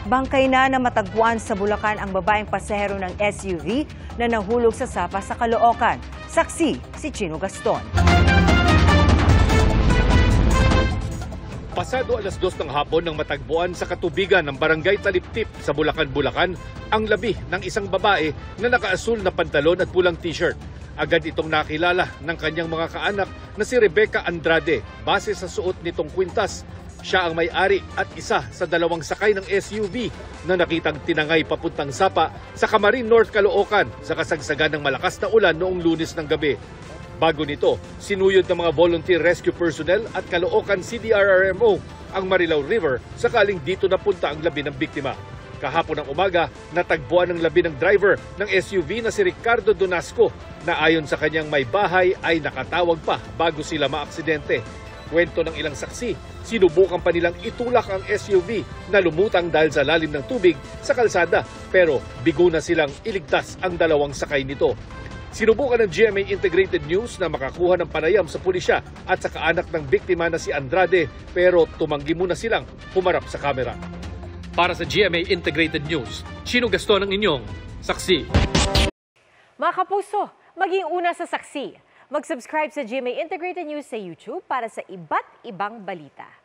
Bangkay na matagpuan sa Bulacan ang babaeng pasahero ng SUV na nahulog sa sapa sa Caloocan. Saksi si Chino Gaston. Pasado alas 2 ng hapon nang matagpuan sa katubigan ng Barangay Taliptip sa Bulacan, Bulacan ang labi ng isang babae na nakaasul na pantalon at pulang t-shirt. Agad itong nakilala ng kanyang mga kaanak na si Rebecca Andrade base sa suot nitong kwintas. Siya ang may-ari at isa sa dalawang sakay ng SUV na nakitang tinangay papuntang Sapa sa Camarin North, Caloocan sa kasagsagan ng malakas na ulan noong Lunes ng gabi. Bago nito, sinuyod ng mga volunteer rescue personnel at Caloocan CDRRMO ang Marilao River sakaling dito napunta ang labi ng biktima. Kahapon ng umaga, natagpuan ang labi ng driver ng SUV na si Ricardo Donasco na ayon sa kanyang may bahay ay nakatawag pa bago sila maaksidente. Kwento ng ilang saksi, sinubukan pa nilang itulak ang SUV na lumutang dahil sa lalim ng tubig sa kalsada pero bigo na silang iligtas ang dalawang sakay nito. Sinubukan ng GMA Integrated News na makakuha ng panayam sa pulisya at sa kaanak ng biktima na si Andrade pero tumanggi muna silang humarap sa kamera. Para sa GMA Integrated News, Chino Gaston ang inyong saksi. Mga kapuso, maging una sa saksi. Mag-subscribe sa GMA Integrated News sa YouTube para sa iba't ibang balita.